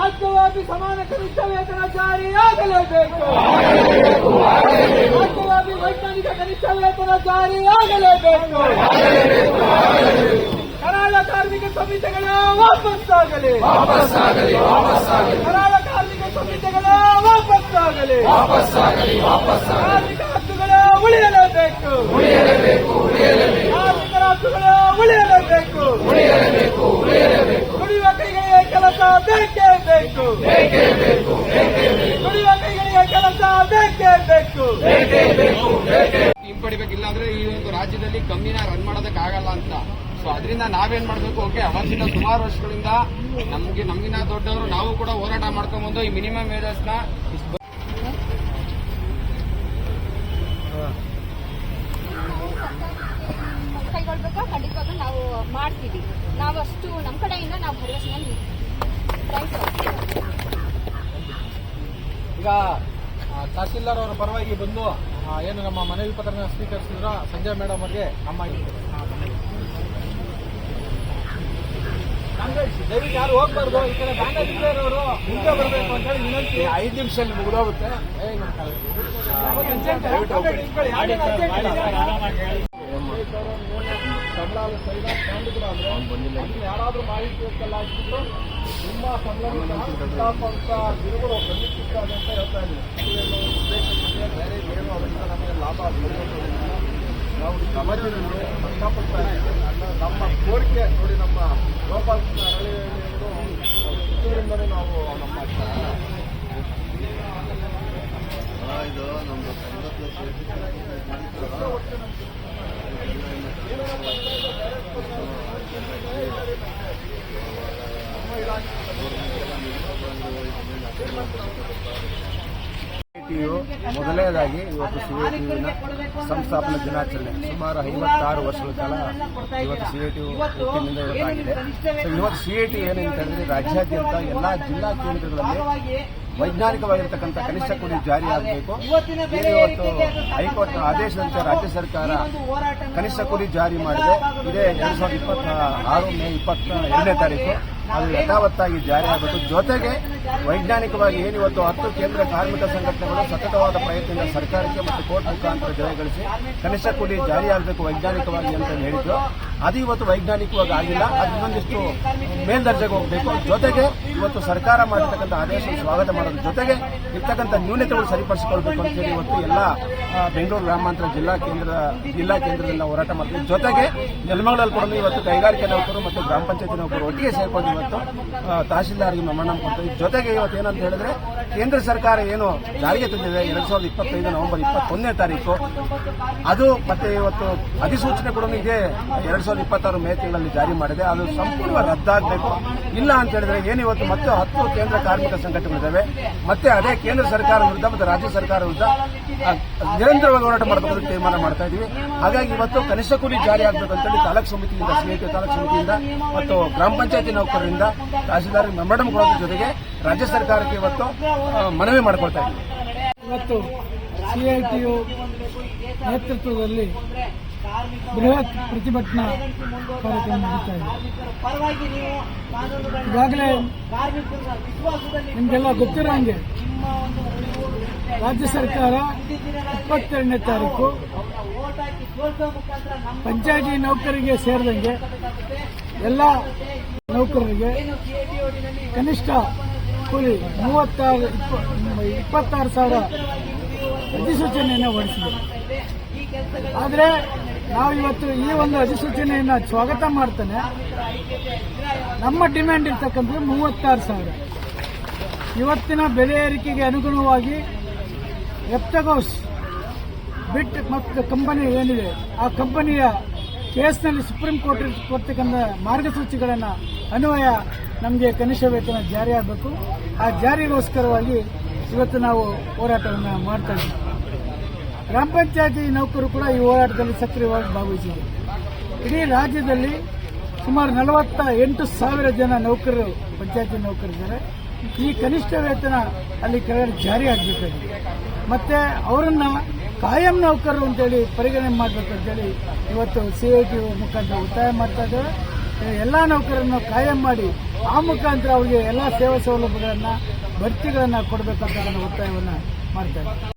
ರಾಜ್ಯವ್ಯಾಪಿ ಸಮಾನ ಕನಿಷ್ಠ ವೇತನ ಜಾರಿಯಾಗಲೇಬೇಕು. ರಾಜ್ಯವ್ಯಾಪಿ ವೈಜ್ಞಾನಿಕ ಕನಿಷ್ಠ ವೇತನ ಜಾರಿಯಾಗಲೇಬೇಕು. ಕರಾಳ ಕಾರ್ಮಿಕ ಸಮಿತಿಗಳ ವಾಪಸ್ಸಾಗಲಿ. ಕರಾಳ ಕಾರ್ಮಿಕ ಸಮಿತಿಗಳ ವಾಪಸ್ಸಾಗಲಿ. ಕಾರ್ಮಿಕ ಹಕ್ಕುಗಳ ಉಳಿಯಲೇಬೇಕು. ಕಾರ್ಮಿಕರ ಹಕ್ಕುಗಳ ಉಳಿಯಲೇಬೇಕು. ದುಡಿಯುವ ಕೈಗಳಿಗೆ ಕೆಲಸ ಬೇಕೇ ಬೇಕು. ದುಡಿಯುವ ಕೈಗಳಿಗೆ ಕೆಲಸ ಬೇಕೇ ಬೇಕು. ಹಿಂಪಡಿಬೇಕಿಲ್ಲ ಅಂದ್ರೆ ಈ ಒಂದು ರಾಜ್ಯದಲ್ಲಿ ಕಂಬಿನ ರನ್ ಮಾಡೋದಕ್ಕಾಗಲ್ಲ ಅಂತ. ಸೊ ಅದರಿಂದ ನಾವೇನ್ ಮಾಡ್ಬೇಕು, ಓಕೆ ಅವತ್ತಿನ ಸುಮಾರು ವರ್ಷಗಳಿಂದ ನಮಗಿನ ದೊಡ್ಡವರು ನಾವು ಕೂಡ ಹೋರಾಟ ಮಾಡ್ಕೊಂಡ್ಬಂದು ಈ ಮಿನಿಮಮ್ ವೇಜಸ್ ನ ಕೈಗೊಳ್ಬೇಕು. ಖಂಡಿತವಾಗ್ಲೂ ನಾವು ಮಾಡ್ತೀವಿ. ನಾವಷ್ಟು ನಮ್ಮ ಕಡೆಯಿಂದ ನಾವು ಭರವಸೆನ ಈಗ ತಹಸೀಲ್ದಾರ್ ಅವರ ಪರವಾಗಿ ಬಂದು ಏನು ನಮ್ಮ ಮನವಿ ಪತ್ರನ ಸ್ವೀಕರಿಸಿದ್ರ ಸಂಜಯ್ ಮೇಡಮ್ ಅವರಿಗೆ ನಮ್ಮ ದಯವಿಟ್ಟು ಯಾರು ಹೋಗ್ಬಾರ್ದು. ಈ ಕಡೆ ಬ್ಯಾಂಗ್ಳೂರವರು ಮುಂದೆ ಬರಬೇಕು ಅಂತ ಹೇಳಿ ವಿನಂತಿ. 5 ನಿಮಿಷದಲ್ಲಿ ಮುಗಿದೋಗುತ್ತೆ. ಸಂಬಳ ಸೈಡ ಕಂಡುಬಿಡ ಅಂದ್ರೆ ಯಾರಾದ್ರೂ ಮಾಹಿತಿ ಹಾಕಿಬಿಟ್ಟು ತುಂಬಾ ಸಂಬಳ ಗುರುಗಳು ಬಂದಿದ್ದಾರೆ ಅಂತ ಹೇಳ್ತಾ ಇದ್ದೀವಿ. ಬೇರೆ ಏನು ಅದರಿಂದ ನಮಗೆ ಲಾಭ ನಾವು ಸಮಾಜದಲ್ಲಿ ಕಷ್ಟಪಡ್ತಾ ಇದ್ದೀವಿ. ನಮ್ಮ ಕೋರಿಕೆ ನೋಡಿ, ನಮ್ಮ ಗೋಪಾಲ್ ಕಿತ್ತೂರಿಂದಲೇ ನಾವು ನಮ್ಮ ಇದು ನಮ್ಮದು ಮೊದಲನೇದಾಗಿ ಇವತ್ತು ಸಿಐಟಿಯುವಿನ ಸಂಸ್ಥಾಪನಾ ದಿನಾಚರಣೆ ಸುಮಾರು 56 ವರ್ಷಗಳ ಕಾಲ ಇವತ್ತು ಸಿಐಟಿ ಹುಟ್ಟಿನಿಂದ ಇವತ್ತಾಗಿದೆ. ಇವತ್ತು ಸಿಐಟಿ ಏನಂತ ಹೇಳಿದ್ರೆ ರಾಜ್ಯಾದ್ಯಂತ ಎಲ್ಲಾ ಜಿಲ್ಲಾ ಕೇಂದ್ರಗಳಲ್ಲಿ ವೈಜ್ಞಾನಿಕವಾಗಿರ್ತಕ್ಕಂಥ ಕನಿಷ್ಠ ಕೂಲಿ ಜಾರಿ ಆಗಬೇಕು. ಇವತ್ತು ಹೈಕೋರ್ಟ್ ಆದೇಶದಂತೆ ರಾಜ್ಯ ಸರ್ಕಾರ ಕನಿಷ್ಠ ಕೂಲಿ ಜಾರಿ ಮಾಡಿದೆ. ಇದೇ 2026 ಮೇ 22ನೇ ತಾರೀಕು ಅದು ಯಥಾವತ್ತಾಗಿ ಜಾರಿ ಆಗಬೇಕು. ಜೊತೆಗೆ ವೈಜ್ಞಾನಿಕವಾಗಿ ಏನಿವತ್ತು 10 ಕೇಂದ್ರ ಕಾರ್ಮಿಕ ಸಂಘಟನೆಗಳು ಸತತವಾದ ಪ್ರಯತ್ನದಿಂದ ಸರ್ಕಾರಕ್ಕೆ ಮತ್ತು ಕೋರ್ಟ್ ಮುಖಾಂತರ ಜಯಗಳಿಸಿ ಕನಿಷ್ಠ ಕೂಲಿ ಜಾರಿ ಆಗಬೇಕು ವೈಜ್ಞಾನಿಕವಾಗಿ ಅಂತ ಹೇಳಿದ್ರು. ಅದು ಇವತ್ತು ವೈಜ್ಞಾನಿಕವಾಗಿ ಆಗಿಲ್ಲ. ಅದು ಇನ್ನೊಂದಿಷ್ಟು ಮೇಲ್ದರ್ಜೆಗೆ ಹೋಗಬೇಕು. ಜೊತೆಗೆ ಇವತ್ತು ಸರ್ಕಾರ ಮಾಡಿರ್ತಕ್ಕಂಥ ಆದೇಶ ಸ್ವಾಗತ ಮಾಡೋದ್ರ ಜೊತೆಗೆ ಇರ್ತಕ್ಕಂಥ ನ್ಯೂನತೆಗಳು ಸರಿಪಡಿಸಿಕೊಳ್ಬೇಕು ಅಂತ ಹೇಳಿ ಇವತ್ತು ಎಲ್ಲ ಬೆಂಗಳೂರು ಗ್ರಾಮಾಂತರ ಜಿಲ್ಲಾ ಕೇಂದ್ರದಿಂದ ಹೋರಾಟ ಮಾಡ್ತೀವಿ. ಜೊತೆಗೆ ನೆಲಮಂಗಲದಲ್ಲಿ ಕೂಡ ಇವತ್ತು ಕೈಗಾರಿಕೆ ನೌಕರು ಮತ್ತು ಗ್ರಾಮ ಪಂಚಾಯತಿ ನೌಕರು ಒಟ್ಟಿಗೆ ಸೇರ್ಕೊಂಡು ಇವತ್ತು ತಹಶೀಲ್ದಾರ್ಗೆ ಮೆಮೊರಾಂಡಮ್ ಕೊಡ್ತೀವಿ. ಜೊತೆಗೆ ಇವತ್ತು ಏನಂತ ಹೇಳಿದ್ರೆ ಕೇಂದ್ರ ಸರ್ಕಾರ ಏನು ಜಾರಿಗೆ ತಂದಿದೆ 2025 ನವೆಂಬರ್ 21ನೇ ತಾರೀಕು ಅದು ಮತ್ತೆ ಇವತ್ತು ಅಧಿಸೂಚನೆ ಕೂಡ ಇದೆ 2026 ಮೇ ತಿಂಗಳಲ್ಲಿ ಜಾರಿ ಮಾಡಿದೆ. ಅದು ಸಂಪೂರ್ಣ ರದ್ದಾಗಬೇಕು. ಇಲ್ಲ ಅಂತ ಹೇಳಿದ್ರೆ ಏನಿವತ್ತು ಮತ್ತೆ 10 ಕೇಂದ್ರ ಕಾರ್ಮಿಕ ಸಂಘಟನೆಗಳಿದ್ದಾವೆ. ಮತ್ತೆ ಅದೇ ಕೇಂದ್ರ ಸರ್ಕಾರ ವಿರುದ್ಧ ಮತ್ತು ರಾಜ್ಯ ಸರ್ಕಾರ ವಿರುದ್ಧ ನಿರಂತರವಾಗಿ ಹೋರಾಟ ಮಾಡಬೇಕು ತೀರ್ಮಾನ ಮಾಡ್ತಾ ಇದೀವಿ. ಹಾಗಾಗಿ ಇವತ್ತು ಕನಿಷ್ಠ ಕೂಲಿ ಜಾರಿ ಆಗಬೇಕು ಅಂತೇಳಿ ತಾಲೂಕು ಸಮಿತಿಯಿಂದ ಸಿಐಟಿ ತಾಲೂಕು ಸಮಿತಿಯಿಂದ ಮತ್ತು ಗ್ರಾಮ ಪಂಚಾಯತಿ ನೌಕರರಿಂದ ತಹಸೀಲ್ದಾರ್ ಮೆಮೊರಾಂಡಮ್ ಕೊಡೋದ್ರ ಜೊತೆಗೆ ರಾಜ್ಯ ಸರ್ಕಾರಕ್ಕೆ ಇವತ್ತು ಮನವಿ ಮಾಡಿಕೊಳ್ತಾ ಇದ್ದೀವಿ. ಇವತ್ತು ಸಿಐಟಿಯು ನೇತೃತ್ವದಲ್ಲಿ ಬೃಹತ್ ಪ್ರತಿಭಟನಾ ಕಾರ್ಯಕ್ರಮ ನಡೀತಾ ಇದೆ. ಈಗಾಗಲೇ ನಿಮಗೆಲ್ಲ ಗೊತ್ತಿರೋ ಹಾಗೆ ರಾಜ್ಯ ಸರ್ಕಾರ 22ನೇ ತಾರೀಕು ಪಂಚಾಯತಿ ನೌಕರಿಗೆ ಸೇರಿದಂಗೆ ಎಲ್ಲ ನೌಕರರಿಗೆ ಕನಿಷ್ಠ ಕೂಲಿ 26,000 ಅಧಿಸೂಚನೆಯನ್ನು ಹೊರಡಿಸಿದೆ. ಆದರೆ ನಾವು ಇವತ್ತು ಈ ಒಂದು ಅಧಿಸೂಚನೆಯನ್ನು ಸ್ವಾಗತ ಮಾಡ್ತಾನೆ. ನಮ್ಮ ಡಿಮ್ಯಾಂಡ್ ಇರ್ತಕ್ಕಂಥದ್ದು 36,000. ಇವತ್ತಿನ ಬೆಲೆ ಏರಿಕೆಗೆ ಅನುಗುಣವಾಗಿ ಎಪ್ಟಗೋಸ್ ಬಿಟ್ ಮತ್ತು ಕಂಪನಿ ಏನಿದೆ ಆ ಕಂಪನಿಯ ಕೇಸ್ನಲ್ಲಿ ಸುಪ್ರೀಂ ಕೋರ್ಟ್ ಕೊಡ್ತಕ್ಕಂಥ ಮಾರ್ಗಸೂಚಿಗಳನ್ನು ಅನ್ವಯ ನಮಗೆ ಕನಿಷ್ಠ ವೇತನ ಜಾರಿ ಆಗಬೇಕು. ಆ ಜಾರಿಗೋಸ್ಕರವಾಗಿ ಇವತ್ತು ನಾವು ಹೋರಾಟವನ್ನು ಮಾಡ್ತಾ ಇದ್ದೀವಿ. ಗ್ರಾಮ ಪಂಚಾಯತಿ ನೌಕರು ಕೂಡ ಈ ಹೋರಾಟದಲ್ಲಿ ಸಕ್ರಿಯವಾಗಿ ಭಾಗವಹಿಸಿದೆ. ಇಡೀ ರಾಜ್ಯದಲ್ಲಿ ಸುಮಾರು 48,000 ಜನ ನೌಕರರು ಪಂಚಾಯತಿ ನೌಕರಿದ್ದಾರೆ. ಈ ಕನಿಷ್ಠ ವೇತನ ಅಲ್ಲಿ ಕೆಳಗಡೆ ಜಾರಿ ಆಗಬೇಕಾಗಿದೆ. ಮತ್ತೆ ಅವರನ್ನ ಕಾಯಂ ನೌಕರರು ಅಂತೇಳಿ ಪರಿಗಣನೆ ಮಾಡಬೇಕು ಅಂತೇಳಿ ಇವತ್ತು CIT ಮುಖಾಂತರ ಒತ್ತಾಯ ಮಾಡ್ತಾ ಇದ್ದೇವೆ. ಎಲ್ಲ ನೌಕರರನ್ನು ಕಾಯಂ ಮಾಡಿ ಆ ಮುಖಾಂತರ ಅವರಿಗೆ ಎಲ್ಲ ಸೇವಾ ಸೌಲಭ್ಯಗಳನ್ನು ಬಡ್ತಿಗಳನ್ನು ಕೊಡಬೇಕಂತ ಒತ್ತಾಯವನ್ನು ಮಾಡ್ತಾ ಇದ್ದೇವೆ.